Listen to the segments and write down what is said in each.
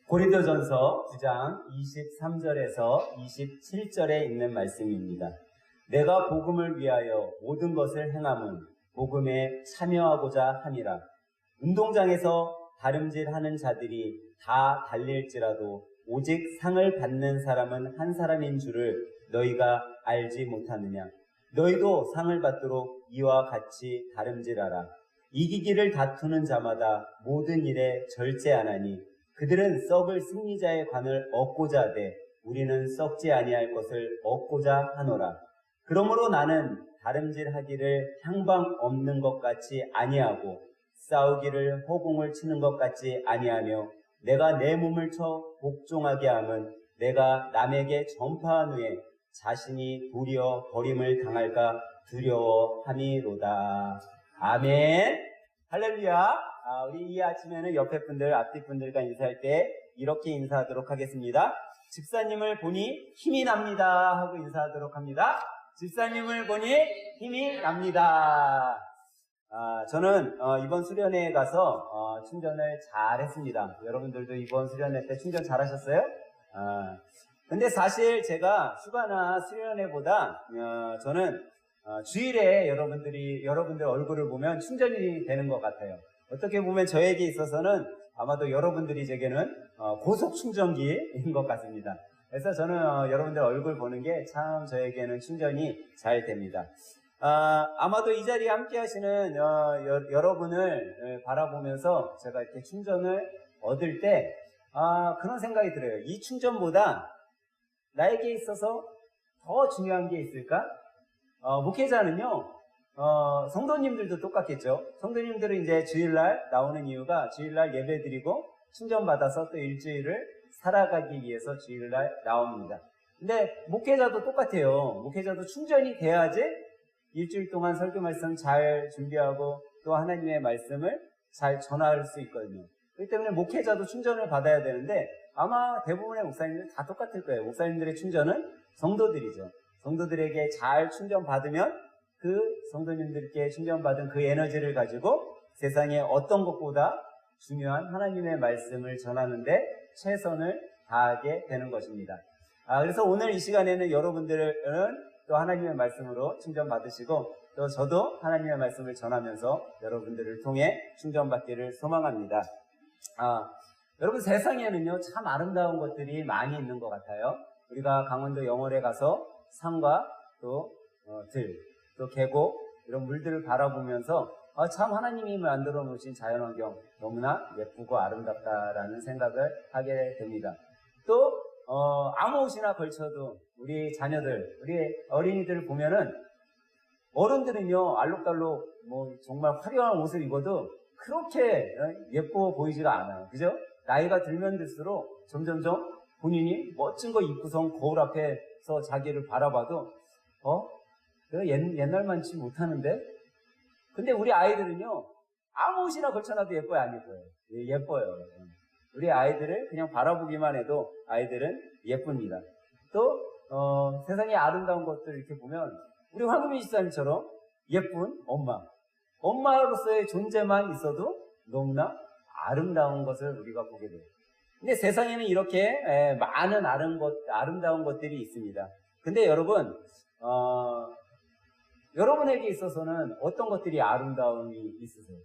고린도전서 9장 23절에서 27절에 있는 말씀입니다. 내가 복음을 위하여 모든 것을 행함은 복음에 참여하고자 함이라. 운동장에서 다름질하는 자들이 다 달릴지라도 오직 상을 받는 사람은 한 사람인 줄을 너희가 알지 못하느냐. 너희도 상을 받도록 이와 같이 다름질하라. 이기기를 다투는 자마다 모든 일에 절제하나니 그들은 썩을 승리자의 관을 얻고자 하되 우리는 썩지 아니할 것을 얻고자 하노라. 그러므로 나는 다름질하기를 향방 없는 것 같이 아니하고 싸우기를 허공을 치는 것 같이 아니하며 내가 내 몸을 쳐 복종하게 함은 내가 남에게 전파한 후에 자신이 도리어 버림을 당할까 두려워함이로다. 아멘. 할렐루야. 우리 이 아침에는 옆에 분들, 앞뒤 분들과 인사할 때 이렇게 인사하도록 하겠습니다. 집사님을 보니 힘이 납니다 하고 인사하도록 합니다. 집사님을 보니 힘이 납니다. 저는 이번 수련회에 가서 충전을 잘 했습니다. 여러분들도 이번 수련회 때 충전 잘 하셨어요? 근데 사실 제가 휴가나 수련회보다 저는 주일에 여러분들 얼굴을 보면 충전이 되는 것 같아요. 어떻게 보면 저에게 있어서는 아마도 여러분들이 제게는 고속 충전기인 것 같습니다. 그래서 저는 여러분들 얼굴 보는 게 참 저에게는 충전이 잘 됩니다. 아마도 이 자리에 함께 하시는 여러분을 바라보면서 제가 이렇게 충전을 얻을 때 그런 생각이 들어요. 이 충전보다 나에게 있어서 더 중요한 게 있을까? 목회자는요, 성도님들도 똑같겠죠. 성도님들은 이제 주일날 나오는 이유가 주일날 예배 드리고 충전받아서 또 일주일을 살아가기 위해서 주일날 나옵니다. 근데 목회자도 똑같아요. 목회자도 충전이 돼야지 일주일 동안 설교 말씀 잘 준비하고 또 하나님의 말씀을 잘 전할 수 있거든요. 그렇기 때문에 목회자도 충전을 받아야 되는데 아마 대부분의 목사님들은 다 똑같을 거예요. 목사님들의 충전은 성도들이죠. 성도들에게 잘 충전받으면 그 성도님들께 충전받은 그 에너지를 가지고 세상에 어떤 것보다 중요한 하나님의 말씀을 전하는데 최선을 다하게 되는 것입니다. 그래서 오늘 이 시간에는 여러분들은 또 하나님의 말씀으로 충전받으시고 또 저도 하나님의 말씀을 전하면서 여러분들을 통해 충전받기를 소망합니다. 여러분 세상에는요 참 아름다운 것들이 많이 있는 것 같아요. 우리가 강원도 영월에 가서 산과 또 들, 또 계곡 이런 물들을 바라보면서 참 하나님이 만들어 놓으신 자연환경 너무나 예쁘고 아름답다라는 생각을 하게 됩니다. 또 아무 옷이나 걸쳐도 우리 자녀들, 우리 어린이들을 보면은 어른들은요 알록달록 정말 화려한 옷을 입어도 그렇게 예뻐 보이지가 않아요. 그죠? 나이가 들면 들수록 점점점 본인이 멋진 거 입고선 거울 앞에서 자기를 바라봐도 내가 옛날만치 못하는데? 근데 우리 아이들은요 아무 옷이나 걸쳐놔도 예뻐요 안 예뻐요? 예뻐요. 우리 아이들을 그냥 바라보기만 해도 아이들은 예쁩니다. 또 세상의 아름다운 것들 이렇게 보면 우리 황금희 집사님처럼 예쁜 엄마로서의 존재만 있어도 너무나 아름다운 것을 우리가 보게 돼요. 근데 세상에는 이렇게 많은 아름다운 것들이 있습니다. 근데 여러분 여러분에게 있어서는 어떤 것들이 아름다움이 있으세요?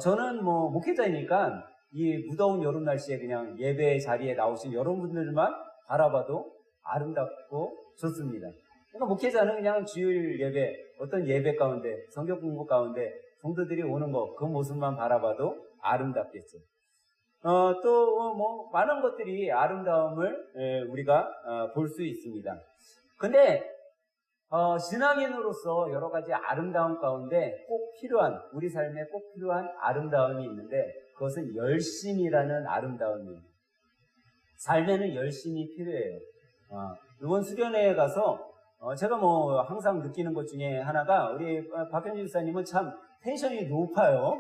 저는 목회자이니까 이 무더운 여름 날씨에 그냥 예배 자리에 나오신 여러분들만 바라봐도 아름답고 좋습니다. 그러니까 목회자는 그냥 주일 예배, 어떤 예배 가운데, 성경 공부 가운데 성도들이 오는 그 모습만 바라봐도 아름답겠죠. 또 많은 것들이 아름다움을 우리가 볼 수 있습니다. 근데 신앙인으로서 여러 가지 아름다움 가운데 꼭 필요한, 우리 삶에 꼭 필요한 아름다움이 있는데 그것은 열심이라는 아름다움이에요. 삶에는 열심이 필요해요. 이번 수련회에 가서 제가 항상 느끼는 것 중에 하나가 우리 박현주 집사님은 참 텐션이 높아요.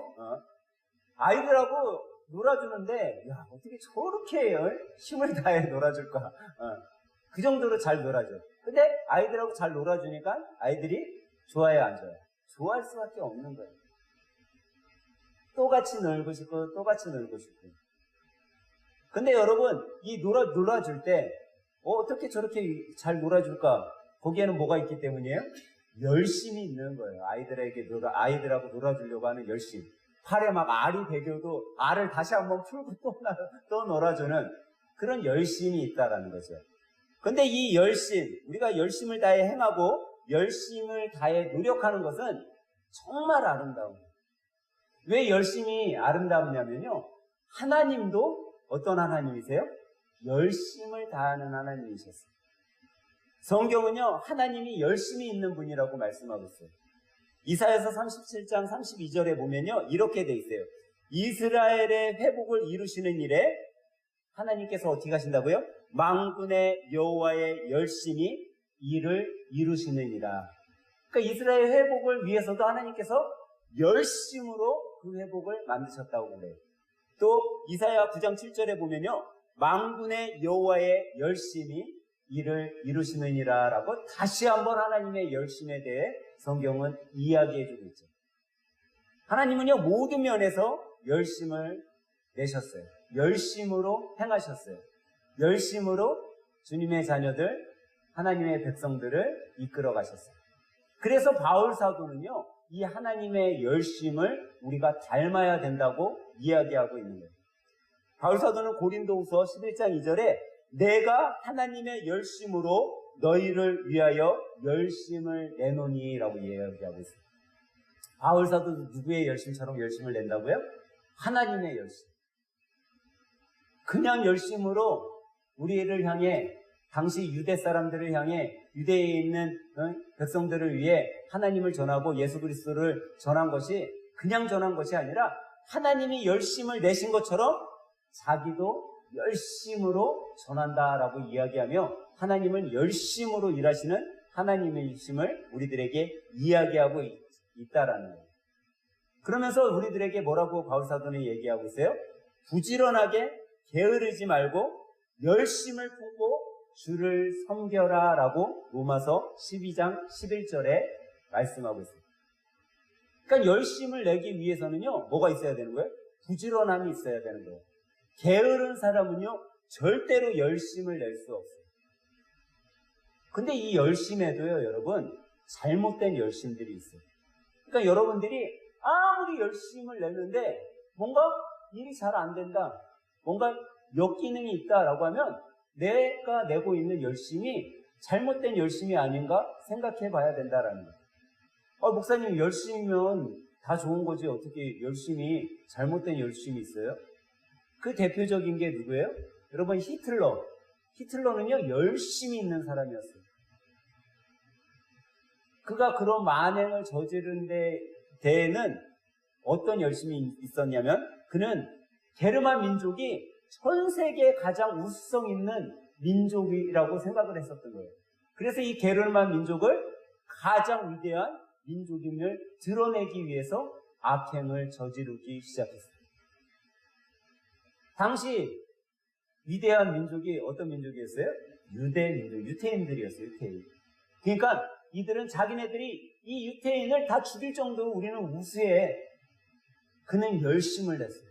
아이들하고 놀아주는데 어떻게 저렇게 힘을 다해 놀아줄까. 그 정도로 잘 놀아줘. 근데 아이들하고 잘 놀아주니까 아이들이 좋아해요 안 좋아해요? 좋아할 수밖에 없는 거예요. 또 같이 놀고 싶고 또 같이 놀고 싶고. 근데 여러분, 이 놀아줄 때, 어떻게 저렇게 잘 놀아줄까? 거기에는 뭐가 있기 때문이에요? 열심이 있는 거예요. 아이들하고 놀아주려고 하는 열심. 팔에 막 알이 배겨도 알을 다시 한번 풀고 또 놀아주는 그런 열심이 있다라는 거죠. 근데 이 열심, 우리가 열심을 다해 행하고 열심을 다해 노력하는 것은 정말 아름다운. 왜 열심이 아름답냐면요. 하나님도 어떤 하나님이세요? 열심을 다하는 하나님이셨어요. 성경은요, 하나님이 열심히 있는 분이라고 말씀하고 있어요. 이사야서 37장 32절에 보면요, 이렇게 돼 있어요. 이스라엘의 회복을 이루시는 일에 하나님께서 어떻게 하신다고요? 만군의 여호와의 열심히 일을 이루시느니라. 그러니까 이스라엘 회복을 위해서도 하나님께서 열심으로 그 회복을 만드셨다고 그래요. 또 이사야 9장 7절에 보면요, 만군의 여호와의 열심히 일을 이루시느니라 라고 다시 한번 하나님의 열심에 대해 성경은 이야기해주고 있죠. 하나님은요, 모든 면에서 열심을 내셨어요. 열심으로 행하셨어요. 열심으로 주님의 자녀들, 하나님의 백성들을 이끌어 가셨어요. 그래서 바울 사도는요, 이 하나님의 열심을 우리가 닮아야 된다고 이야기하고 있는 거예요. 바울 사도는 고린도후서 11장 2절에 내가 하나님의 열심으로 너희를 위하여 열심을 내노니 라고 이야기하고 있어요. 바울 사도도 누구의 열심처럼 열심을 낸다고요? 하나님의 열심. 그냥 열심으로 우리를 향해, 당시 유대 사람들을 향해, 유대에 있는 백성들을 위해 하나님을 전하고 예수 그리스도를 전한 것이 그냥 전한 것이 아니라 하나님이 열심을 내신 것처럼 자기도 열심으로 전한다라고 이야기하며 하나님은 열심으로 일하시는 하나님의 열심을 우리들에게 이야기하고 있다라는 거예요. 그러면서 우리들에게 뭐라고 바울 사도는 얘기하고 있어요? 부지런하게 게으르지 말고 열심을 품고 주를 섬겨라 라고 로마서 12장 11절에 말씀하고 있어요. 그러니까 열심을 내기 위해서는요, 뭐가 있어야 되는 거예요? 부지런함이 있어야 되는 거예요. 게으른 사람은요, 절대로 열심을 낼 수 없어요. 근데 이 열심에도요, 여러분, 잘못된 열심들이 있어요. 그러니까 여러분들이 아무리 열심을 내는데 뭔가 일이 잘 안 된다, 뭔가 역기능이 있다라고 하면 내가 내고 있는 열심이 잘못된 열심이 아닌가 생각해 봐야 된다라는 거예요. 목사님, 열심이면 다 좋은 거지 어떻게 열심이 잘못된 열심이 있어요? 그 대표적인 게 누구예요? 여러분, 히틀러. 히틀러는요, 열심히 있는 사람이었어요. 그가 그런 만행을 저지른 데에는 어떤 열심이 있었냐면, 그는 게르만 민족이 전 세계에 가장 우수성 있는 민족이라고 생각을 했었던 거예요. 그래서 이 게르만 민족을 가장 위대한 민족임을 드러내기 위해서 악행을 저지르기 시작했어요. 당시 위대한 민족이 어떤 민족이었어요? 유대 민족, 유태인들이었어요. 유태인. 그러니까 이들은 자기네들이 이 유태인을 다 죽일 정도로 우리는 우수해. 그는 열심을 냈어요.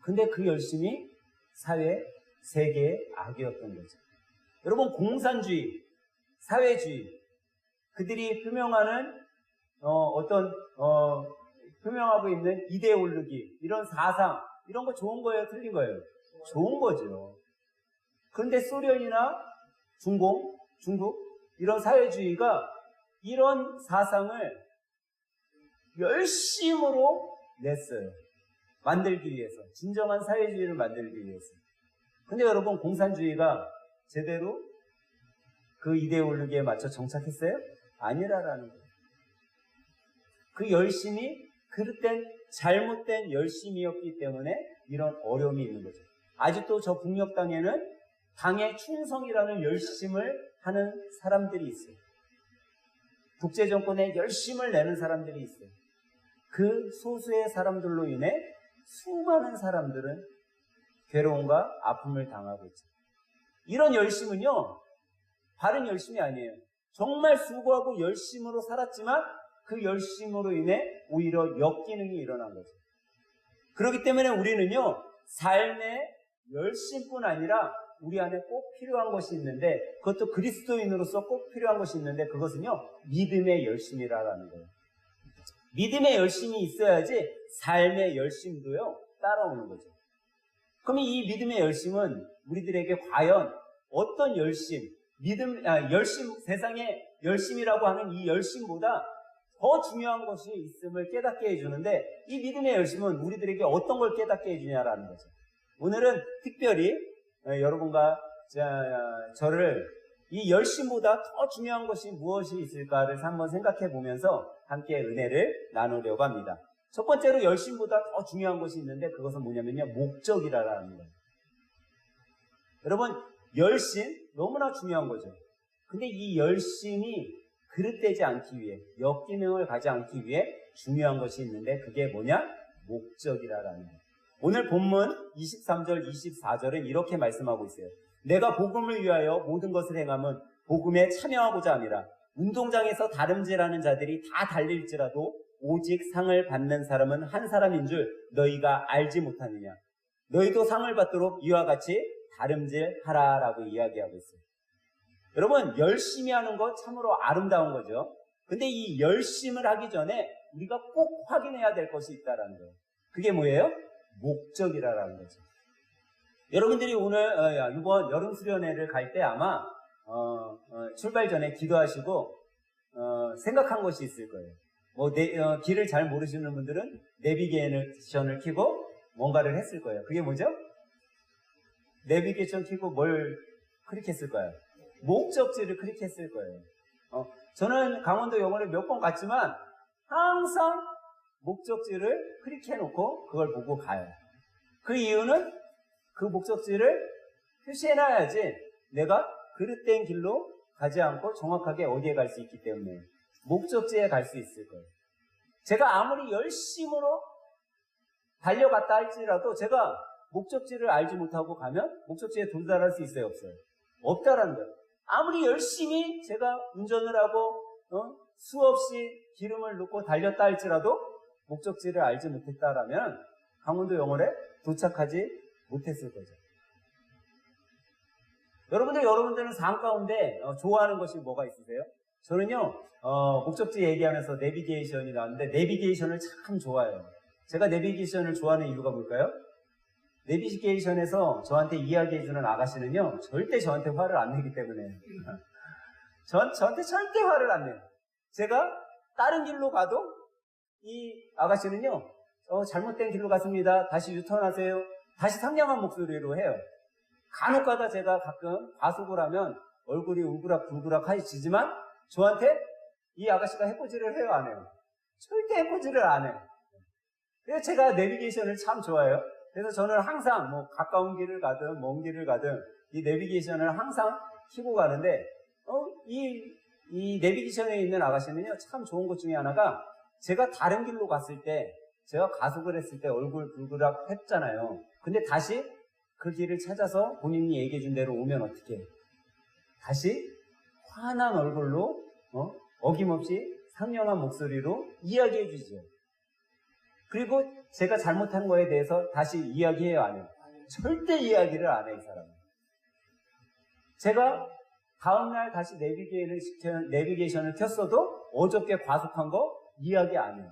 근데 그 열심이 사회, 세계의 악이었던 거죠. 여러분, 공산주의, 사회주의, 그들이 표명하는 표명하고 있는 이데올로기, 이런 사상, 이런 거 좋은 거예요? 틀린 거예요? 좋은 거죠. 그런데 소련이나 중국, 이런 사회주의가 이런 사상을 열심으로 냈어요. 만들기 위해서. 진정한 사회주의를 만들기 위해서. 근데 여러분, 공산주의가 제대로 그 이데올로기에 맞춰 정착했어요? 아니라라는 거예요. 그 열심이 그릇된 잘못된 열심이었기 때문에 이런 어려움이 있는 거죠. 아직도 저 북녘 땅에는 당의 충성이라는 열심을 하는 사람들이 있어요. 독재정권에 열심을 내는 사람들이 있어요. 그 소수의 사람들로 인해 수많은 사람들은 괴로움과 아픔을 당하고 있죠. 이런 열심은요, 바른 열심이 아니에요. 정말 수고하고 열심으로 살았지만 그 열심으로 인해 오히려 역기능이 일어난 거죠. 그렇기 때문에 우리는요, 삶의 열심뿐 아니라 우리 안에 꼭 필요한 것이 있는데, 그것도 그리스도인으로서 꼭 필요한 것이 있는데, 그것은요, 믿음의 열심이라는 거예요. 믿음의 열심이 있어야지 삶의 열심도요, 따라오는 거죠. 그럼 이 믿음의 열심은 우리들에게 과연 어떤 열심, 열심, 세상의 열심이라고 하는 이 열심보다 더 중요한 것이 있음을 깨닫게 해주는데, 이 믿음의 열심은 우리들에게 어떤 걸 깨닫게 해주냐라는 거죠. 오늘은 특별히 여러분과 저를 이 열심보다 더 중요한 것이 무엇이 있을까를 한번 생각해 보면서 함께 은혜를 나누려고 합니다. 첫 번째로 열심보다 더 중요한 것이 있는데, 그것은 뭐냐면요, 목적이라는 거예요. 여러분, 열심 너무나 중요한 거죠. 근데 이 열심이 그릇되지 않기 위해, 역기능을 가지 않기 위해 중요한 것이 있는데, 그게 뭐냐? 목적이라는 거예요. 오늘 본문 23절, 24절은 이렇게 말씀하고 있어요. 내가 복음을 위하여 모든 것을 행함은 복음에 참여하고자 함이라. 운동장에서 다름질하는 자들이 다 달릴지라도 오직 상을 받는 사람은 한 사람인 줄 너희가 알지 못하느냐. 너희도 상을 받도록 이와 같이 다름질하라라고 이야기하고 있어요. 여러분, 열심히 하는 거 참으로 아름다운 거죠. 근데 이 열심을 하기 전에 우리가 꼭 확인해야 될 것이 있다는 거예요. 그게 뭐예요? 목적이라는 거죠. 여러분들이 오늘 이번 여름 수련회를 갈 때 아마 출발 전에 기도하시고 생각한 것이 있을 거예요. 길을 잘 모르시는 분들은 내비게이션을 켜고 뭔가를 했을 거예요. 그게 뭐죠? 내비게이션 켜고 뭘 클릭했을 거예요? 목적지를 클릭했을 거예요. 저는 강원도 영월에 몇 번 갔지만 항상 목적지를 클릭해놓고 그걸 보고 가요. 그 이유는 그 목적지를 표시해놔야지 내가 그릇된 길로 가지 않고 정확하게 어디에 갈 수 있기 때문에 목적지에 갈 수 있을 거예요. 제가 아무리 열심으로 달려갔다 할지라도 제가 목적지를 알지 못하고 가면 목적지에 도달할 수 있어요? 없어요? 없다라는 거예요. 아무리 열심히 제가 운전을 하고 수없이 기름을 넣고 달렸다 할지라도 목적지를 알지 못했다라면 강원도 영월에 도착하지 못했을 거죠. 여러분들은 삶 가운데 좋아하는 것이 뭐가 있으세요? 저는요, 목적지 얘기하면서 내비게이션이 나왔는데 내비게이션을 참 좋아해요. 제가 내비게이션을 좋아하는 이유가 뭘까요? 내비게이션에서 저한테 이야기해주는 아가씨는요, 절대 저한테 화를 안 내기 때문에. 저한테 절대 화를 안 내요. 제가 다른 길로 가도 이 아가씨는요, 잘못된 길로 갔습니다. 다시 유턴하세요. 다시 상냥한 목소리로 해요. 간혹 가다 제가 가끔 과속을 하면 얼굴이 울그락불그락 하시지만 저한테 이 아가씨가 해코지를 해요, 안 해요? 절대 해코지를 안 해요. 그래서 제가 내비게이션을 참 좋아해요. 그래서 저는 항상 가까운 길을 가든 먼 길을 가든 이 내비게이션을 항상 켜고 가는데 이 내비게이션에 있는 아가씨는요, 참 좋은 것 중에 하나가 제가 다른 길로 갔을 때 제가 가속을 했을 때 얼굴 불그락 했잖아요. 근데 다시 그 길을 찾아서 본인이 얘기해준 대로 오면 어떻게 해요? 다시 환한 얼굴로 어김없이 상냥한 목소리로 이야기해 주죠. 그리고 제가 잘못한 거에 대해서 다시 이야기해요, 안 해요? 절대 이야기를 안 해요, 이 사람은. 제가 다음날 다시 내비게이션을 켰어도 어저께 과속한 거 이야기 안 해요.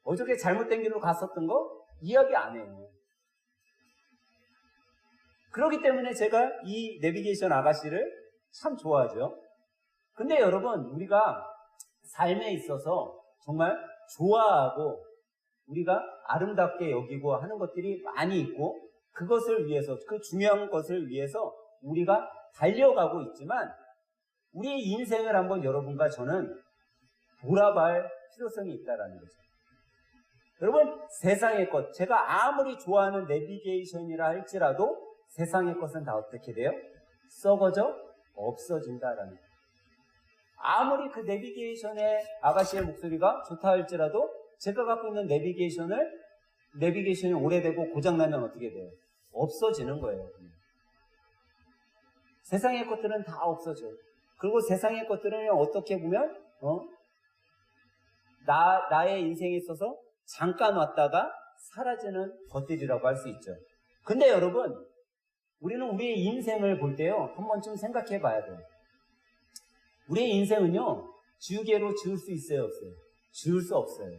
어저께 잘못된 길로 갔었던 거 이야기 안 해요. 그렇기 때문에 제가 이 내비게이션 아가씨를 참 좋아하죠. 근데 여러분, 우리가 삶에 있어서 정말 좋아하고 우리가 아름답게 여기고 하는 것들이 많이 있고, 그것을 위해서, 그 중요한 것을 위해서 우리가 달려가고 있지만, 우리의 인생을 한번 여러분과 저는 돌아볼 필요성이 있다는 거죠. 여러분, 세상의 것, 제가 아무리 좋아하는 내비게이션이라 할지라도 세상의 것은 다 어떻게 돼요? 썩어져 없어진다라는 거예요. 아무리 그 내비게이션의 아가씨의 목소리가 좋다 할지라도 제가 갖고 있는 내비게이션이 오래되고 고장나면 어떻게 돼요? 없어지는 거예요. 세상의 것들은 다 없어져요. 그리고 세상의 것들은 어떻게 보면 나의 인생에 있어서 잠깐 왔다가 사라지는 것들이라고 할 수 있죠. 근데 여러분, 우리는 우리의 인생을 볼 때요, 한 번쯤 생각해 봐야 돼요. 우리의 인생은요, 지우개로 지울 수 있어요, 없어요? 지울 수 없어요.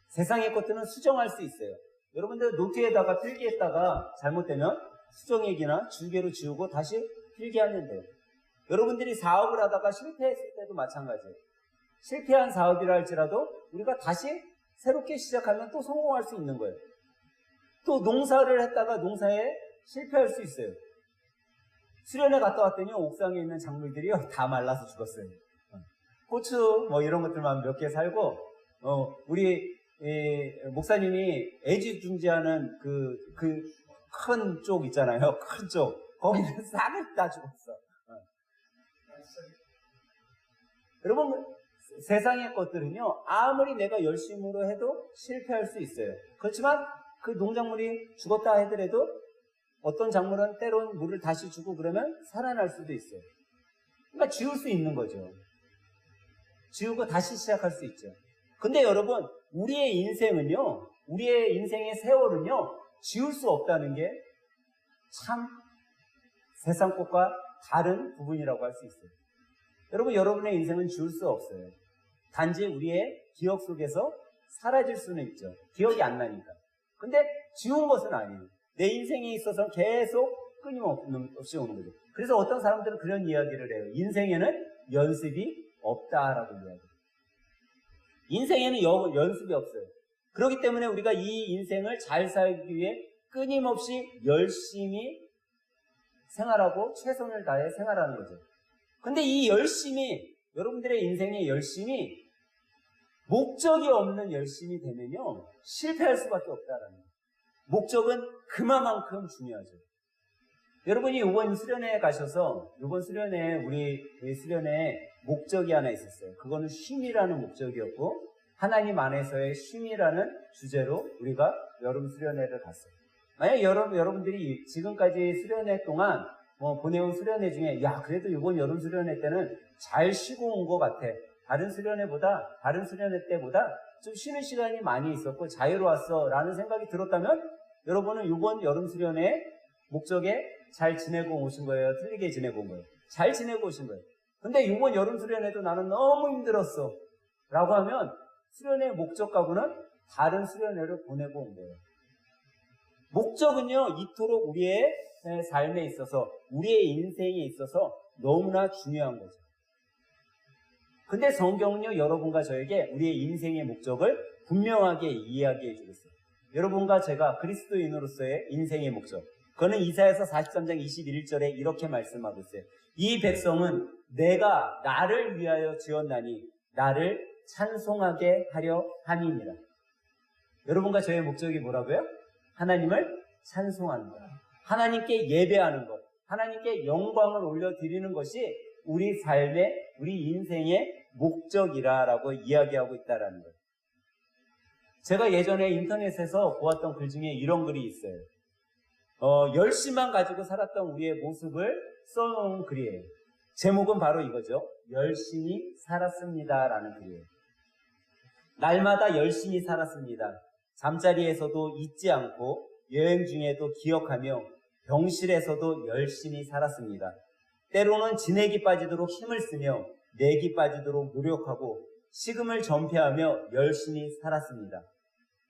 세상의 것들은 수정할 수 있어요. 여러분들 노트에다가 필기했다가 잘못되면 수정액이나 지우개로 지우고 다시 필기하면 돼요. 여러분들이 사업을 하다가 실패했을 때도 마찬가지예요. 실패한 사업이라 할지라도 우리가 다시 새롭게 시작하면 또 성공할 수 있는 거예요. 또 농사를 했다가 농사에 실패할 수 있어요. 수련회 갔다 왔더니 옥상에 있는 작물들이요, 다 말라서 죽었어요. 고추 뭐 이런 것들만 몇 개 살고, 우리 목사님이 애지중지하는 그 큰 쪽 있잖아요. 큰 쪽. 거기는 싹을 다 죽었어. 여러분, 세상의 것들은요, 아무리 내가 열심으로 해도 실패할 수 있어요. 그렇지만 그 농작물이 죽었다 하더라도 어떤 작물은 때론 물을 다시 주고 그러면 살아날 수도 있어요. 그러니까 지울 수 있는 거죠. 지우고 다시 시작할 수 있죠. 근데 여러분, 우리의 인생은요, 우리의 인생의 세월은요, 지울 수 없다는 게 참 세상 것과 다른 부분이라고 할 수 있어요. 여러분, 여러분의 인생은 지울 수 없어요. 단지 우리의 기억 속에서 사라질 수는 있죠. 기억이 안 나니까. 근데 지운 것은 아니에요. 내 인생에 있어서 계속 끊임없이 오는 거죠. 그래서 어떤 사람들은 그런 이야기를 해요. 인생에는 연습이 없다라고 이야기해요. 인생에는 연습이 없어요. 그렇기 때문에 우리가 이 인생을 잘 살기 위해 끊임없이 열심히 생활하고 최선을 다해 생활하는 거죠. 근데 이 열심이, 여러분들의 인생의 열심이 목적이 없는 열심이 되면요, 실패할 수밖에 없다라는 거예요. 목적은 그만큼 중요하죠. 여러분이 이번 수련회에 가셔서, 이번 수련회에 우리 수련회에 목적이 하나 있었어요. 그거는 쉼이라는 목적이었고, 하나님 안에서의 쉼이라는 주제로 우리가 여름 수련회를 갔어요. 만약 여러분들이 지금까지 수련회 동안 보내온 수련회 중에, 야, 그래도 이번 여름 수련회 때는 잘 쉬고 온 것 같아. 다른 수련회 때보다 좀 쉬는 시간이 많이 있었고 자유로웠어 라는 생각이 들었다면, 여러분은 이번 여름 수련회 목적에 잘 지내고 오신 거예요? 틀리게 지내고 온 거예요? 잘 지내고 오신 거예요. 근데 이번 여름 수련회도 나는 너무 힘들었어 라고 하면 수련회 목적하고는 다른 수련회를 보내고 온 거예요. 목적은요, 이토록 우리의 삶에 있어서, 우리의 인생에 있어서 너무나 중요한 거죠. 근데 성경은요, 여러분과 저에게 우리의 인생의 목적을 분명하게 이야기해 주고 있어요. 여러분과 제가 그리스도인으로서의 인생의 목적, 그거는 이사야서 43장 21절에 이렇게 말씀하고 있어요. 이 백성은 내가 나를 위하여 지었나니 나를 찬송하게 하려 함이니라. 여러분과 저의 목적이 뭐라고요? 하나님을 찬송하는 것, 하나님께 예배하는 것, 하나님께 영광을 올려드리는 것이 우리 삶의, 우리 인생의 목적이라고 이야기하고 있다는 거예요. 제가 예전에 인터넷에서 보았던 글 중에 이런 글이 있어요. 열심만 가지고 살았던 우리의 모습을 써놓은 글이에요. 제목은 바로 이거죠. 열심히 살았습니다라는 글이에요. 날마다 열심히 살았습니다. 잠자리에서도 잊지 않고 여행 중에도 기억하며 병실에서도 열심히 살았습니다. 때로는 진액이 빠지도록 힘을 쓰며 내기 빠지도록 노력하고 식음을 전폐하며 열심히 살았습니다.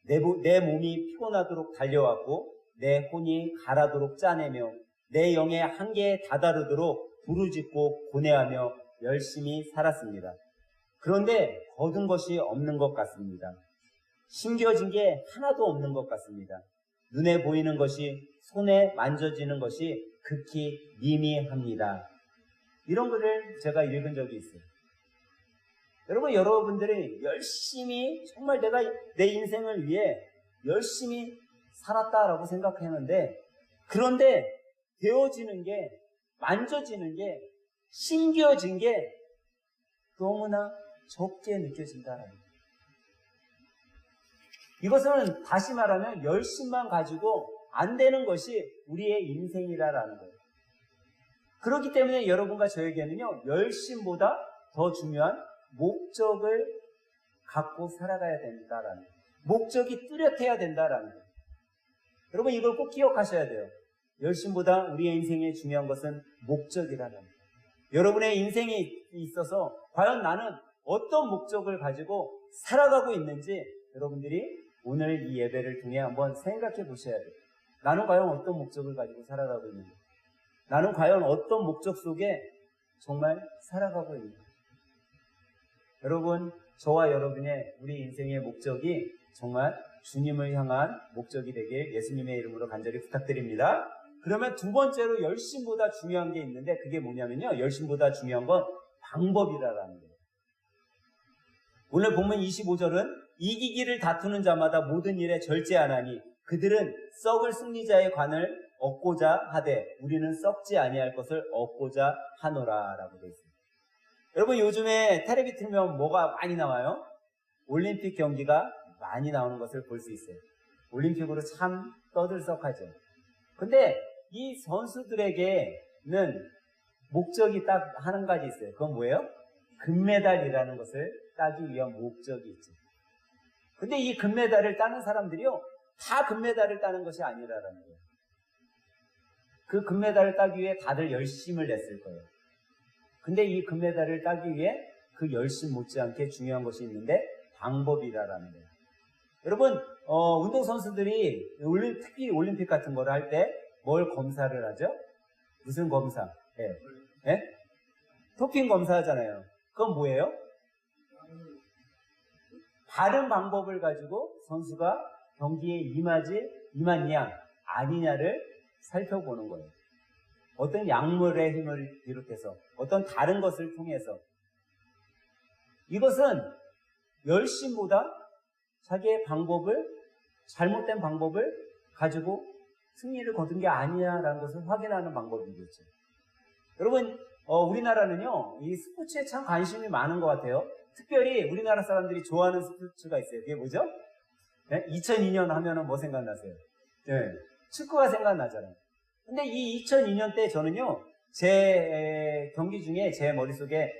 내 몸이 피곤하도록 달려왔고 내 혼이 가라도록 짜내며 내 영의 한계에 다다르도록 부르짖고 고뇌하며 열심히 살았습니다. 그런데 거둔 것이 없는 것 같습니다. 심겨진 게 하나도 없는 것 같습니다. 눈에 보이는 것이, 손에 만져지는 것이 극히 미미합니다. 이런 글을 제가 읽은 적이 있어요. 여러분들이 열심히, 정말 내가 내 인생을 위해 열심히 살았다라고 생각했는데, 그런데 되어지는 게, 만져지는 게, 심겨진 게 너무나 적게 느껴진다라는 거예요. 이것은 다시 말하면 열심만 가지고 안 되는 것이 우리의 인생이라는 거예요. 그렇기 때문에 여러분과 저에게는요, 열심보다 더 중요한 목적을 갖고 살아가야 된다라는 거예요. 목적이 뚜렷해야 된다라는 거예요. 여러분, 이걸 꼭 기억하셔야 돼요. 열심보다 우리의 인생에 중요한 것은 목적이라는 거예요. 여러분의 인생에 있어서 과연 나는 어떤 목적을 가지고 살아가고 있는지 여러분들이 오늘 이 예배를 통해 한번 생각해 보셔야 돼요. 나는 과연 어떤 목적을 가지고 살아가고 있는지, 나는 과연 어떤 목적 속에 정말 살아가고 있는지. 여러분, 저와 여러분의 우리 인생의 목적이 정말 주님을 향한 목적이 되길 예수님의 이름으로 간절히 부탁드립니다. 그러면 두 번째로 열심보다 중요한 게 있는데 그게 뭐냐면요, 열심보다 중요한 건 방법이라는 거예요. 오늘 본문 25절은 이기기를 다투는 자마다 모든 일에 절제하나니 그들은 썩을 승리자의 관을 얻고자 하되 우리는 썩지 아니할 것을 얻고자 하노라 라고 되어 있습니다. 여러분, 요즘에 텔레비 틀면 뭐가 많이 나와요? 올림픽 경기가 많이 나오는 것을 볼 수 있어요. 올림픽으로 참 떠들썩하죠. 근데 이 선수들에게는 목적이 딱 한 가지 있어요. 그건 뭐예요? 금메달이라는 것을 따기 위한 목적이 있죠. 근데 이 금메달을 따는 사람들이요, 다 금메달을 따는 것이 아니라는 거예요. 그 금메달을 따기 위해 다들 열심을 냈을 거예요. 근데 이 금메달을 따기 위해 그 열심 못지않게 중요한 것이 있는데 방법이라는 거예요. 여러분, 운동선수들이 특히 올림픽 같은 거를 할 때 뭘 검사를 하죠? 무슨 검사? 네? 도핑 검사 하잖아요. 그건 뭐예요? 바른 방법을 가지고 선수가 경기에 임하냐 아니냐를 살펴보는 거예요. 어떤 약물의 힘을 비롯해서 어떤 다른 것을 통해서. 이것은 열심보다 자기의 방법을, 잘못된 방법을 가지고 승리를 거둔 게 아니야라는 것을 확인하는 방법이겠죠. 여러분, 우리나라는요, 이 스포츠에 참 관심이 많은 것 같아요. 특별히 우리나라 사람들이 좋아하는 스포츠가 있어요. 그게 뭐죠? 네? 2002년 하면은 뭐 생각나세요? 네, 축구가 생각나잖아요. 근데 이 2002년 때 저는요, 제 경기 중에 제 머릿속에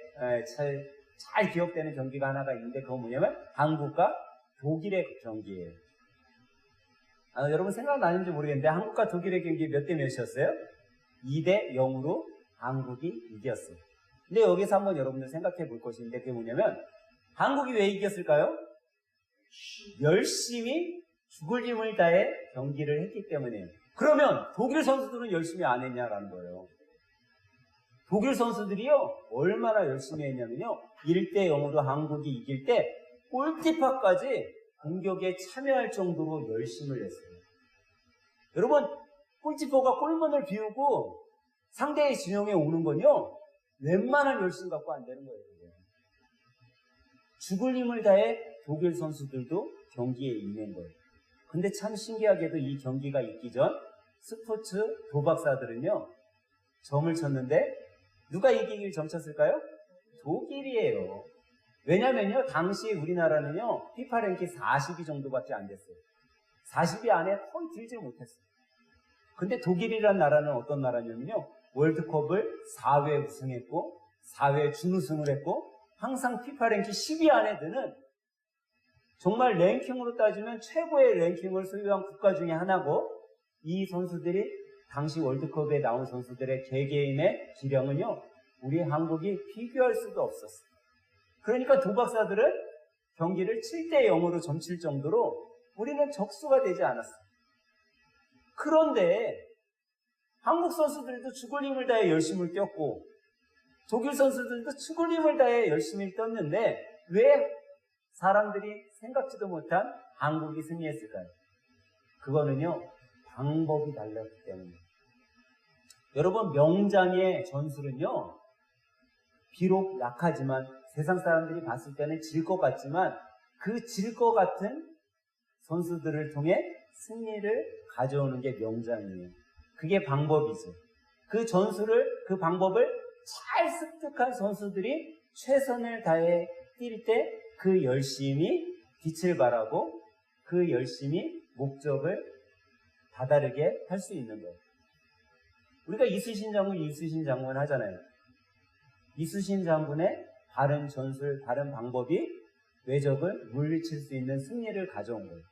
잘 기억되는 경기가 하나가 있는데 그건 뭐냐면 한국과 독일의 경기예요. 여러분 생각나는지 모르겠는데 한국과 독일의 경기 몇 대 몇이었어요? 2대 0으로 한국이 이겼어요. 근데 여기서 한번 여러분들 생각해 볼 것인데 그게 뭐냐면 한국이 왜 이겼을까요? 열심히 죽을 힘을 다해 경기를 했기 때문이에요. 그러면 독일 선수들은 열심히 안 했냐라는 거예요. 독일 선수들이요, 얼마나 열심히 했냐면요, 1대 0으로 한국이 이길 때 골키퍼까지 공격에 참여할 정도로 열심을 했어요. 여러분, 골키퍼가 골문을 비우고 상대의 진영에 오는 건요, 웬만한 열심 갖고 안 되는 거예요. 죽을 힘을 다해 독일 선수들도 경기에 임한 거예요. 근데 참 신기하게도 이 경기가 있기 전 스포츠 도박사들은요, 점을 쳤는데 누가 이기길 점쳤을까요? 독일이에요. 왜냐면요, 당시 우리나라는요, 피파 랭킹 40위 정도밖에 안 됐어요. 40위 안에 거의 들지 못했어요. 근데 독일이라는 나라는 어떤 나라냐면요, 월드컵을 4회 우승했고, 4회 준우승을 했고, 항상 피파 랭킹 10위 안에 드는 정말 랭킹으로 따지면 최고의 랭킹을 소유한 국가 중에 하나고, 이 선수들이 당시 월드컵에 나온 선수들의 개개인의 기량은요, 우리 한국이 비교할 수도 없었어요. 그러니까 도박사들은 경기를 7대 0으로 점칠 정도로 우리는 적수가 되지 않았어요. 그런데 한국 선수들도 죽을 힘을 다해 열심을 뛰었고 독일 선수들도 죽을 힘을 다해 열심히 뛰었는데 왜 사람들이 생각지도 못한 한국이 승리했을까요? 그거는요, 방법이 달랐기 때문이에요. 여러분, 명장의 전술은요, 비록 약하지만 세상 사람들이 봤을 때는 질 것 같지만 그 질 것 같은 선수들을 통해 승리를 가져오는 게 명장이에요. 그게 방법이죠. 그 전술을, 그 방법을 잘 습득한 선수들이 최선을 다해 뛸 때 그 열심히 빛을 발하고 그 열심히 목적을 다다르게 할 수 있는 거예요. 우리가 이순신 장군 하잖아요. 이순신 장군의 바른 전술, 바른 방법이 외적을 물리칠 수 있는 승리를 가져온 거예요.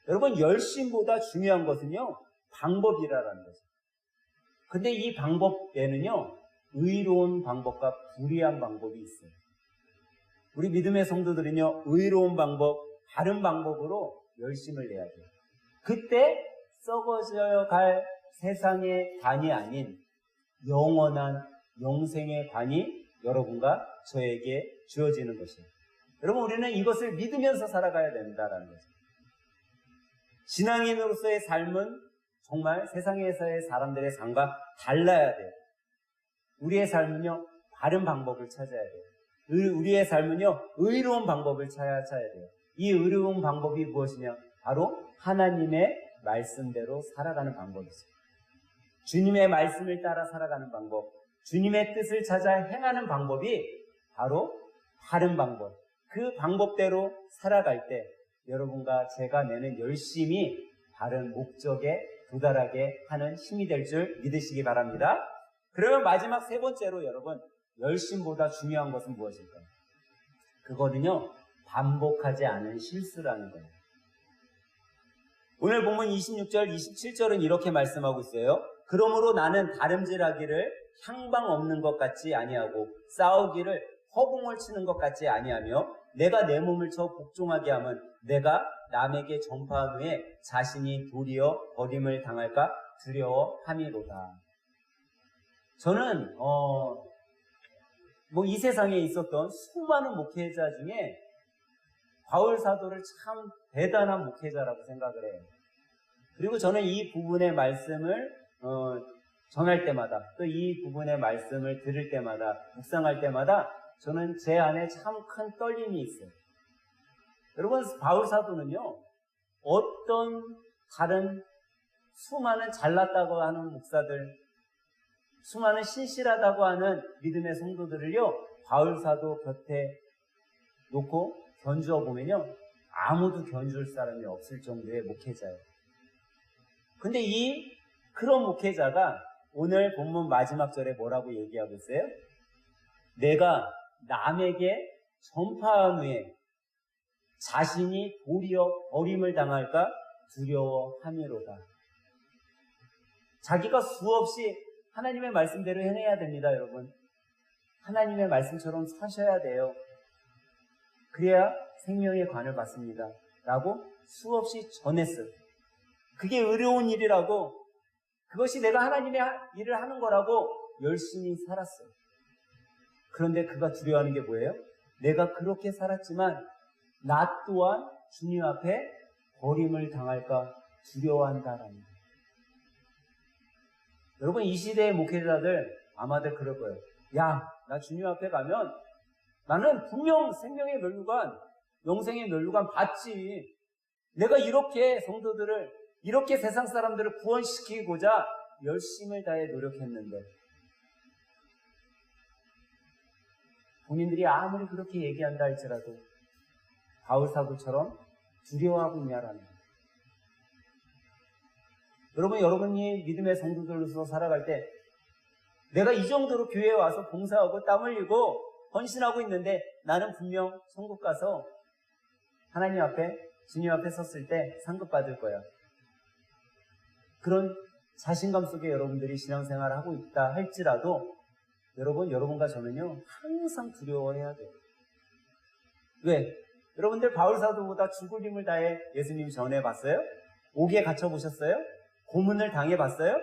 여러분, 열심보다 중요한 것은요, 방법이라는 거죠. 근데 이 방법에는요, 의로운 방법과 불의한 방법이 있어요. 우리 믿음의 성도들은요, 의로운 방법, 바른 방법으로 열심을 내야 돼요. 그때 썩어져 갈 세상의 관이 아닌 영원한 영생의 관이 여러분과 저에게 주어지는 것이에요. 여러분, 우리는 이것을 믿으면서 살아가야 된다는 거죠. 신앙인으로서의 삶은 정말 세상에서의 사람들의 삶과 달라야 돼요. 우리의 삶은요, 바른 방법을 찾아야 돼요. 우리의 삶은요, 의로운 방법을 찾아야 돼요. 이 의로운 방법이 무엇이냐? 바로 하나님의 말씀대로 살아가는 방법이죠. 주님의 말씀을 따라 살아가는 방법, 주님의 뜻을 찾아 행하는 방법이 바로 바른 방법. 그 방법대로 살아갈 때 여러분과 제가 내는 열심이 바른 목적에 도달하게 하는 힘이 될 줄 믿으시기 바랍니다. 그러면 마지막 세 번째로 여러분, 열심보다 중요한 것은 무엇일까요? 그거는요, 반복하지 않은 실수라는 거예요. 오늘 본문 26절, 27절은 이렇게 말씀하고 있어요. 그러므로 나는 다름질하기를 향방 없는 것 같지 아니하고 싸우기를 허공을 치는 것 같지 아니하며 내가 내 몸을 쳐 복종하게 하면 내가 남에게 전파한 후에 자신이 도리어 버림을 당할까 두려워함이로다. 저는 이 세상에 있었던 수많은 목회자 중에 바울 사도를 참 대단한 목회자라고 생각을 해요. 그리고 저는 이 부분의 말씀을 전할 때마다, 또 이 부분의 말씀을 들을 때마다, 묵상할 때마다 저는 제 안에 참 큰 떨림이 있어요. 여러분, 바울 사도는요, 어떤 다른 수많은 잘났다고 하는 목사들, 수많은 신실하다고 하는 믿음의 성도들을요, 바울 사도 곁에 놓고 견주어 보면요, 아무도 견줄 사람이 없을 정도의 목회자예요. 근데 그런 목회자가 오늘 본문 마지막 절에 뭐라고 얘기하고 있어요? 내가 남에게 전파한 후에 자신이 도리어 버림을 당할까 두려워함이로다. 자기가 수없이 하나님의 말씀대로 해내야 됩니다, 여러분. 하나님의 말씀처럼 사셔야 돼요. 그래야 생명의 관을 받습니다. 라고 수없이 전했어요. 그게 의로운 일이라고, 그것이 내가 하나님의 일을 하는 거라고 열심히 살았어요. 그런데 그가 두려워하는 게 뭐예요? 내가 그렇게 살았지만 나 또한 주님 앞에 버림을 당할까 두려워한다라는 거예요. 여러분, 이 시대의 목회자들 아마도 그럴 거예요. 야, 나 주님 앞에 가면 나는 분명 생명의 면류관, 영생의 면류관 받지. 내가 이렇게 성도들을, 이렇게 세상 사람들을 구원시키고자 열심을 다해 노력했는데 본인들이 아무리 그렇게 얘기한다 할지라도 바울 사도처럼 두려워하고 있냐라는 거예요. 여러분이 믿음의 성도들로서 살아갈 때 내가 이 정도로 교회에 와서 봉사하고 땀 흘리고 헌신하고 있는데 나는 분명 천국 가서 하나님 앞에, 주님 앞에 섰을 때 상급 받을 거야. 그런 자신감 속에 여러분들이 신앙생활을 하고 있다 할지라도 여러분과 저는요, 항상 두려워해야 돼요. 왜? 여러분들 바울 사도보다 죽을 힘을 다해 예수님 전해봤어요? 옥에 갇혀보셨어요? 고문을 당해봤어요?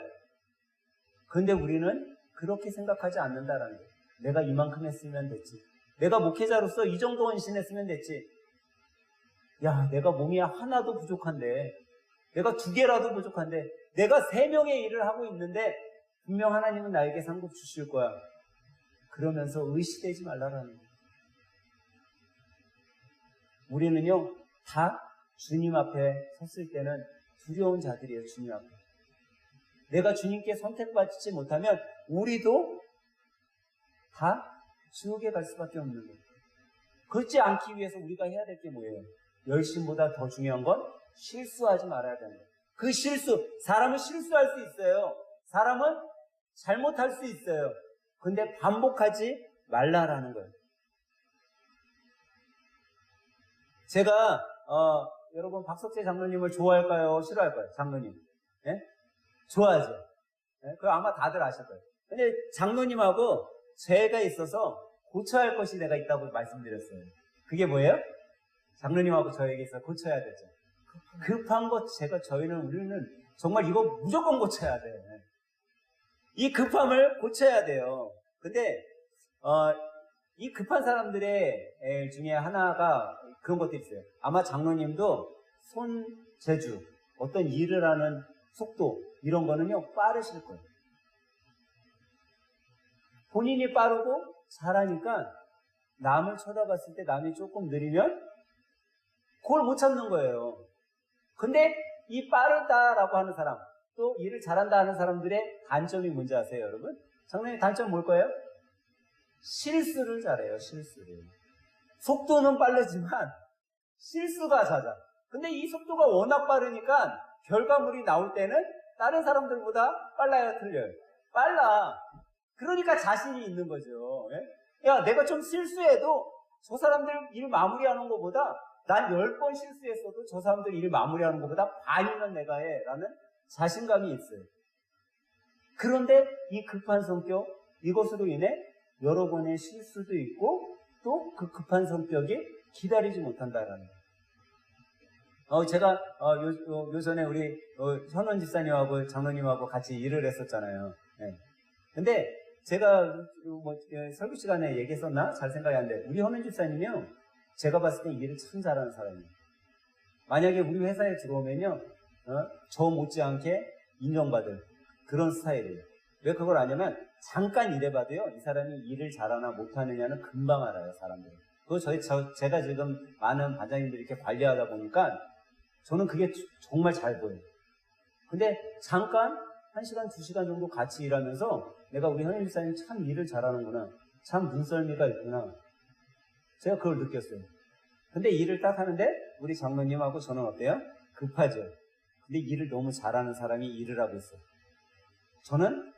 그런데 우리는 그렇게 생각하지 않는다라는 거예요. 내가 이만큼 했으면 됐지. 내가 목회자로서 이 정도 헌신했으면 됐지. 야, 내가 몸이 하나도 부족한데, 내가 2개라도 부족한데, 내가 3명의 일을 하고 있는데 분명 하나님은 나에게 상급 주실 거야. 그러면서 의시되지 말라라는 거예요. 우리는요, 다 주님 앞에 섰을 때는 두려운 자들이에요, 주님 앞에. 내가 주님께 선택받지 못하면 우리도 다 지옥에 갈 수밖에 없는 거예요. 그렇지 않기 위해서 우리가 해야 될 게 뭐예요? 열심보다 더 중요한 건 실수하지 말아야 되는 거예요. 그 실수, 사람은 실수할 수 있어요. 사람은 잘못할 수 있어요. 근데 반복하지 말라라는 거예요. 제가 여러분 박석재 장로님을 좋아할까요? 싫어할까요? 장로님. 예? 좋아하죠. 네? 그거 아마 다들 아실 거예요. 근데 장로님하고 죄가 있어서 고쳐야 할 것이 내가 있다고 말씀드렸어요. 그게 뭐예요? 장로님하고 저에게 있어 고쳐야 되죠. 급한 것 제가 우리는 정말 이거 무조건 고쳐야 돼. 이 급함을 고쳐야 돼요. 근데 이 급한 사람들의 중에 하나가 그런 것들이 있어요. 아마 장로님도 손재주, 어떤 일을 하는 속도 이런 거는요 빠르실 거예요. 본인이 빠르고 잘하니까 남을 쳐다봤을 때 남이 조금 느리면 그걸 못 참는 거예요. 근데 이 빠르다라고 하는 사람, 또 일을 잘한다 하는 사람들의 단점이 뭔지 아세요, 여러분? 장로님 단점 뭘 거예요? 실수를 잘해요, 실수를. 속도는 빠르지만 실수가 잦아. 근데 이 속도가 워낙 빠르니까 결과물이 나올 때는 다른 사람들보다 빨라요, 틀려요? 빨라. 그러니까 자신이 있는 거죠. 예? 야, 내가 좀 실수해도 저 사람들 일 마무리하는 것보다 난 10번 실수했어도 저 사람들 일 마무리하는 것보다 반이면 내가 해 라는 자신감이 있어요. 그런데 이 급한 성격, 이것으로 인해 여러 번의 실수도 있고 또 그 급한 성격이 기다리지 못한다라는 거예요. 제가 요전에 우리 현원 집사님하고 장로님하고 같이 일을 했었잖아요. 네. 근데 제가 설교 시간에 얘기했었나? 잘 생각이 안 돼. 우리 현원 집사님이요, 제가 봤을 때 일을 참 잘하는 사람이에요. 만약에 우리 회사에 들어오면요, 저 못지않게 인정받을 그런 스타일이에요. 왜 그걸 아냐면 잠깐 일해봐도요, 이 사람이 일을 잘하나 못하느냐는 금방 알아요, 사람들이. 그거 제가 지금 많은 반장님들이 이렇게 관리하다 보니까 저는 그게 정말 잘 보여요. 근데 잠깐 1시간, 2시간 정도 같이 일하면서 내가 우리 현임 집사님 참 일을 잘하는구나, 참 눈썰미가 있구나, 제가 그걸 느꼈어요. 근데 일을 딱 하는데 우리 장로님하고 저는 어때요? 급하죠. 근데 일을 너무 잘하는 사람이 일을 하고 있어요. 저는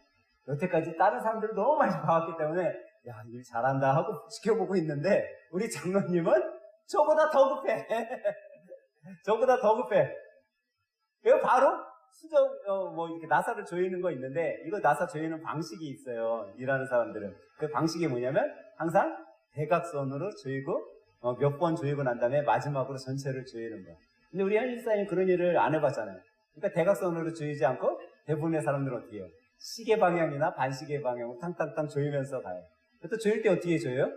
여태까지 다른 사람들을 너무 많이 봐왔기 때문에 야, 일 잘한다 하고 지켜보고 있는데 우리 장로님은 저보다 더 급해. 저보다 더 급해. 이거 바로 이렇게 나사를 조이는 거 있는데, 이거 나사 조이는 방식이 있어요. 일하는 사람들은. 그 방식이 뭐냐면 항상 대각선으로 조이고 몇 번 조이고 난 다음에 마지막으로 전체를 조이는 거야. 근데 우리 현임 집사님 그런 일을 안 해봤잖아요. 그러니까 대각선으로 조이지 않고 대부분의 사람들은 어떻게 해요? 시계 방향이나 반시계 방향으로 탕탕탕 조이면서 가요. 또 조일 때 어떻게 조여요?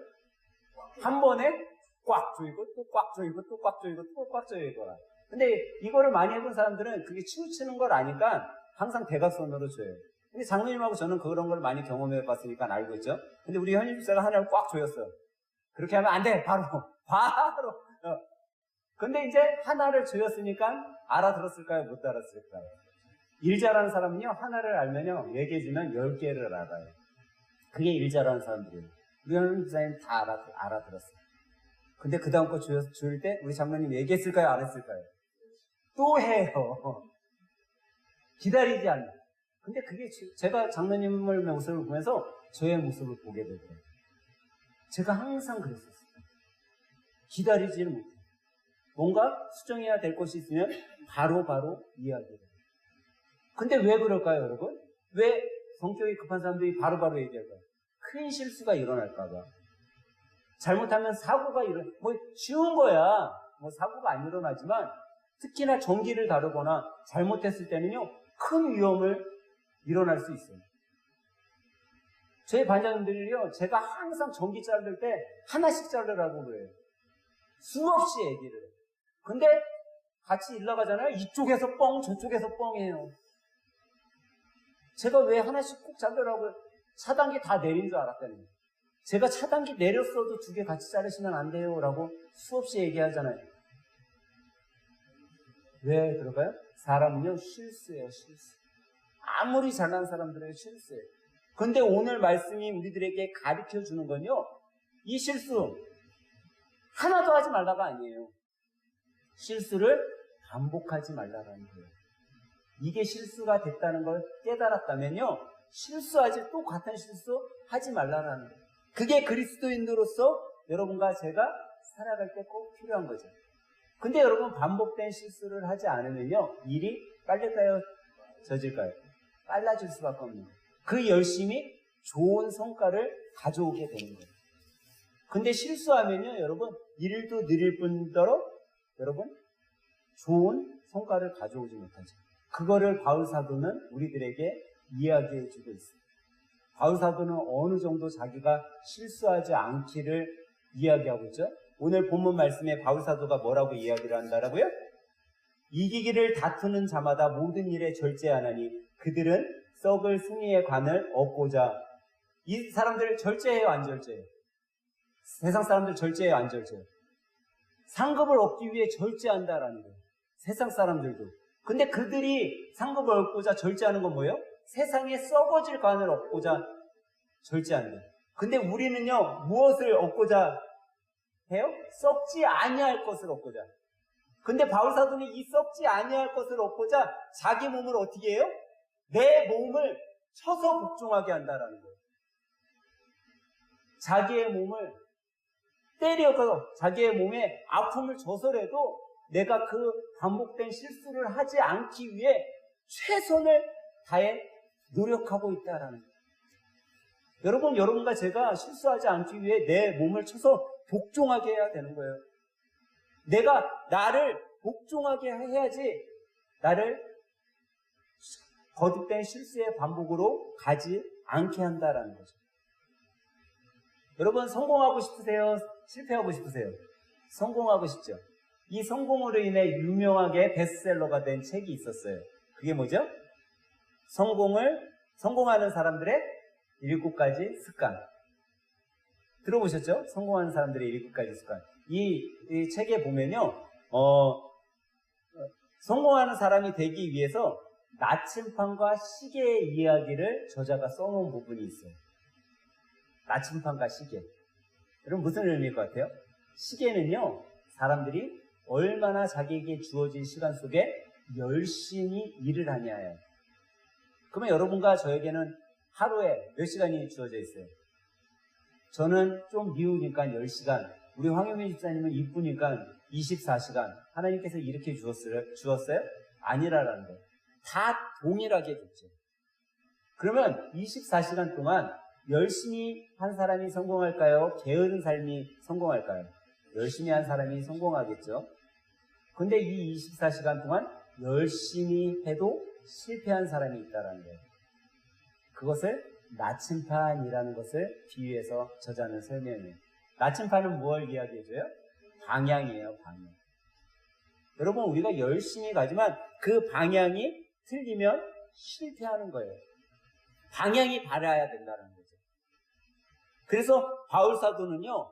한 번에 꽉 조이고 또 꽉 조이고 또 꽉 조이고 또 꽉 조이고. 근데 이거를 많이 해본 사람들은 그게 치우치는 걸 아니까 항상 대각선으로 조여요. 근데 장로님하고 저는 그런 걸 많이 경험해 봤으니까 알고 있죠. 근데 우리 현임 집사가 하나를 꽉 조였어요. 그렇게 하면 안 돼. 바로. 근데 이제 하나를 조였으니까 알아들었을까요? 못 알아들었을까요? 일 잘하는 사람은요, 하나를 알면요, 얘기해주면 10개를 알아요. 그게 일 잘하는 사람들이에요. 우리 현임 집사님 다 알아들었어요. 근데 그 다음 거 조일 때 우리 장로님 얘기했을까요? 안 했을까요? 또 해요. 기다리지 않는. 근데 그게 제가 장로님의 모습을 보면서 저의 모습을 보게 되더라고요. 제가 항상 그랬었어요. 기다리지는 못해요. 뭔가 수정해야 될 것이 있으면 바로바로 이야기해요. 근데 왜 그럴까요, 여러분? 왜 성격이 급한 사람들이 바로바로 얘기할까요? 큰 실수가 일어날까봐. 잘못하면 사고가 쉬운 거야. 사고가 안 일어나지만, 특히나 전기를 다루거나 잘못했을 때는요, 큰 위험을 일어날 수 있어요. 저희 반장님들이요, 제가 항상 전기 자를 때 하나씩 자르라고 그래요. 수없이 얘기를 해요. 근데 같이 일 나가잖아요. 이쪽에서 뻥, 저쪽에서 뻥해요. 제가 왜 하나씩 꼭 자르라고, 차단기 다 내린 줄 알았다니. 제가 차단기 내렸어도 2개 같이 자르시면 안 돼요 라고 수없이 얘기하잖아요. 왜 그럴까요? 사람은요, 실수예요, 실수. 아무리 잘난 사람들은 실수예요. 근데 오늘 말씀이 우리들에게 가르쳐 주는 건요, 이 실수 하나도 하지 말라가 아니에요. 실수를 반복하지 말라는 거예요. 이게 실수가 됐다는 걸 깨달았다면요, 실수하지 또 같은 실수 하지 말라는 거예요. 그게 그리스도인으로서 여러분과 제가 살아갈 때 꼭 필요한 거죠. 근데 여러분, 반복된 실수를 하지 않으면요, 일이 빨릴까요? 젖을까요? 빨라질 수밖에 없는 거예요. 그 열심이 좋은 성과를 가져오게 되는 거예요. 근데 실수하면요, 여러분, 일도 느릴 뿐더러 여러분 좋은 성과를 가져오지 못하죠. 그거를 바울 사도는 우리들에게 이야기해 주고 있어요. 바울 사도는 어느 정도 자기가 실수하지 않기를 이야기하고 있죠. 오늘 본문 말씀에 바울 사도가 뭐라고 이야기를 한다라고요? 이기기를 다투는 자마다 모든 일에 절제하나니 그들은 썩을 승리의 관을 얻고자. 이 사람들 절제해요, 안 절제해요? 세상 사람들 절제해요, 안 절제해요? 상급을 얻기 위해 절제한다라는 거예요. 세상 사람들도. 근데 그들이 상급을 얻고자 절제하는 건 뭐예요? 세상에 썩어질 관을 얻고자 절제하는 거예요. 근데 우리는요, 무엇을 얻고자 해요? 썩지 아니할 것을 얻고자. 근데 바울 사도는 이 썩지 아니할 것을 얻고자 자기 몸을 어떻게 해요? 내 몸을 쳐서 복종하게 한다라는 거예요. 자기의 몸을 때려서 자기의 몸에 아픔을 줘서라도 내가 그 반복된 실수를 하지 않기 위해 최선을 다해 노력하고 있다라는 거예요. 여러분, 여러분과 제가 실수하지 않기 위해 내 몸을 쳐서 복종하게 해야 되는 거예요. 내가 나를 복종하게 해야지 나를 거듭된 실수의 반복으로 가지 않게 한다라는 거죠. 여러분, 성공하고 싶으세요? 실패하고 싶으세요? 성공하고 싶죠. 이 성공으로 인해 유명하게 베스트셀러가 된 책이 있었어요. 그게 뭐죠? 성공하는 사람들의 7가지 습관. 들어보셨죠? 성공하는 사람들의 7가지 습관. 이 책에 보면요, 성공하는 사람이 되기 위해서 나침판과 시계의 이야기를 저자가 써놓은 부분이 있어요. 나침판과 시계. 여러분, 무슨 의미일 것 같아요? 시계는요, 사람들이 얼마나 자기에게 주어진 시간 속에 열심히 일을 하냐예요. 그러면 여러분과 저에게는 하루에 몇 시간이 주어져 있어요? 저는 좀 미우니까 10시간, 우리 황효민 집사님은 이쁘니까 24시간. 하나님께서 이렇게 주었어요? 아니라라는 거예요. 다 동일하게 줬죠. 그러면 24시간 동안 열심히 한 사람이 성공할까요? 게으른 삶이 성공할까요? 열심히 한 사람이 성공하겠죠. 근데 이 24시간 동안 열심히 해도 실패한 사람이 있다는 거예요. 그것을 나침판이라는 것을 비유해서 저자는 설명해요. 나침판은 뭘 이야기해줘요? 방향이에요, 방향. 여러분, 우리가 열심히 가지만 그 방향이 틀리면 실패하는 거예요. 방향이 바라야 된다는 거죠. 그래서 바울 사도는요,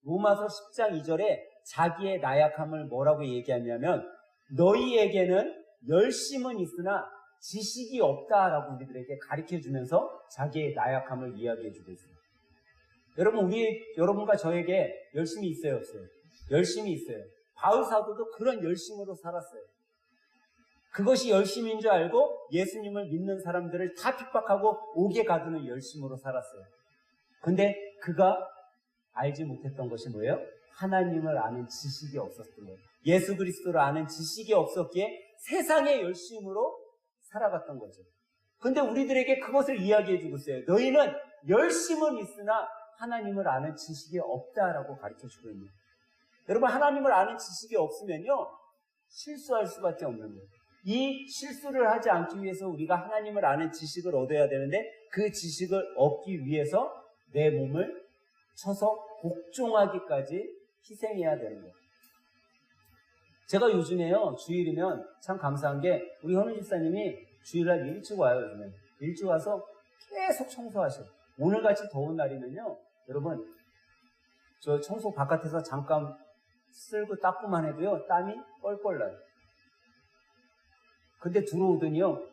로마서 10장 2절에 자기의 나약함을 뭐라고 얘기하냐면, 너희에게는 열심은 있으나 지식이 없다라고 우리들에게 가르쳐주면서 자기의 나약함을 이야기해주고 있어요. 여러분, 여러분과 저에게 열심이 있어요, 없어요? 열심이 있어요. 바울 사도도 그런 열심으로 살았어요. 그것이 열심인 줄 알고 예수님을 믿는 사람들을 다 핍박하고 옥에 가두는 열심으로 살았어요. 근데 그가 알지 못했던 것이 뭐예요? 하나님을 아는 지식이 없었던 거예요. 예수 그리스도를 아는 지식이 없었기에 세상의 열심으로 살아갔던 거죠. 근데 우리들에게 그것을 이야기해주고 있어요. 너희는 열심은 있으나 하나님을 아는 지식이 없다라고 가르쳐주고 있는 거예요. 여러분, 하나님을 아는 지식이 없으면요, 실수할 수밖에 없는 거예요. 이 실수를 하지 않기 위해서 우리가 하나님을 아는 지식을 얻어야 되는데, 그 지식을 얻기 위해서 내 몸을 쳐서 복종하기까지 희생해야 되는 거예요. 제가 요즘에요, 주일이면 참 감사한 게, 우리 현우 집사님이 주일날 일찍 와요, 요즘에. 일찍 와서 계속 청소하셔요. 오늘같이 더운 날이면요, 여러분, 저 청소 바깥에서 잠깐 쓸고 닦고만 해도요, 땀이 뻘뻘 나요. 근데 들어오더니요,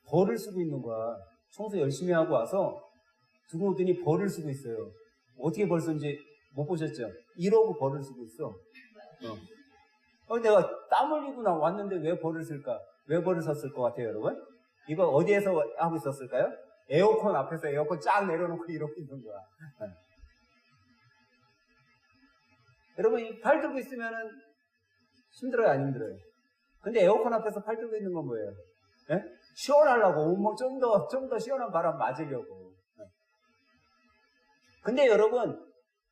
벌을 쓰고 있는 거야. 청소 열심히 하고 와서 들어오더니 벌을 쓰고 있어요. 어떻게 벌 쓰는지 못 보셨죠? 이러고 벌을 쓰고 있어. 내가 땀 흘리고 왔는데 왜 벌을 쓸까? 왜 벌을 썼을 것 같아요, 여러분? 이거 어디에서 하고 있었을까요? 에어컨 앞에서 에어컨 쫙 내려놓고 이러고 있는 거야. 여러분, 팔 들고 있으면은 힘들어요, 안 힘들어요? 근데 에어컨 앞에서 팔 들고 있는 건 뭐예요? 네? 시원하려고, 뭐 좀 더 시원한 바람 맞으려고. 근데 여러분,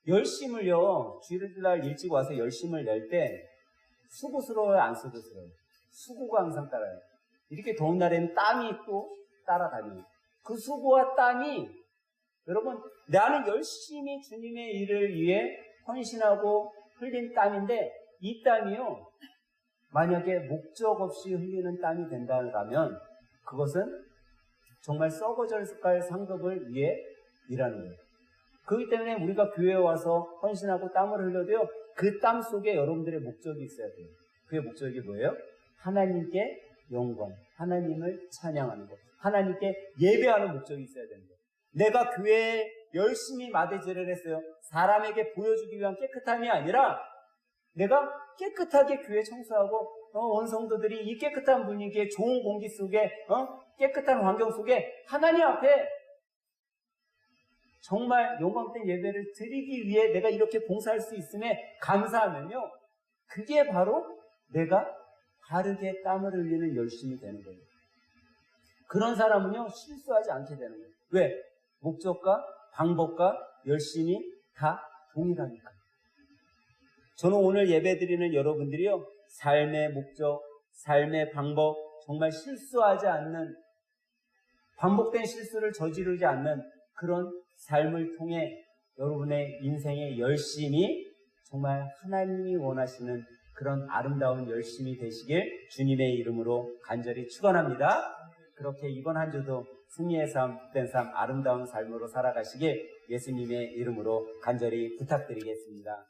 열심을요, 주일날 일찍 와서 열심을 낼 때, 수고스러워요, 안 수고스러워요? 수고가 항상 따라요. 이렇게 더운 날에는 땀이 또 따라다녀요. 그 수고와 땀이, 여러분, 나는 열심히 주님의 일을 위해 헌신하고 흘린 땀인데, 이 땀이요, 만약에 목적 없이 흘리는 땀이 된다면, 그것은 정말 썩어져갈 상급을 위해 일하는 거예요. 그렇기 때문에 우리가 교회에 와서 헌신하고 땀을 흘려도요, 그 땀 속에 여러분들의 목적이 있어야 돼요. 그의 목적이 뭐예요? 하나님께 영광, 하나님을 찬양하는 것, 하나님께 예배하는 목적이 있어야 되는 거예요. 내가 교회에 열심히 마대질을 했어요. 사람에게 보여주기 위한 깨끗함이 아니라 내가 깨끗하게 교회 청소하고 원성도들이 이 깨끗한 분위기에 좋은 공기 속에 깨끗한 환경 속에 하나님 앞에 정말 영광된 예배를 드리기 위해 내가 이렇게 봉사할 수 있음에 감사하면요, 그게 바로 내가 바르게 땀을 흘리는 열심이 되는 거예요. 그런 사람은요, 실수하지 않게 되는 거예요. 왜? 목적과 방법과 열심이 다 동일하니까. 저는 오늘 예배드리는 여러분들이요, 삶의 목적, 삶의 방법, 정말 실수하지 않는, 반복된 실수를 저지르지 않는 그런 삶을 통해 여러분의 인생의 열심이 정말 하나님이 원하시는 그런 아름다운 열심이 되시길 주님의 이름으로 간절히 축원합니다. 그렇게 이번 한 주도 승리의 삶, 복된 삶, 아름다운 삶으로 살아가시길 예수님의 이름으로 간절히 부탁드리겠습니다.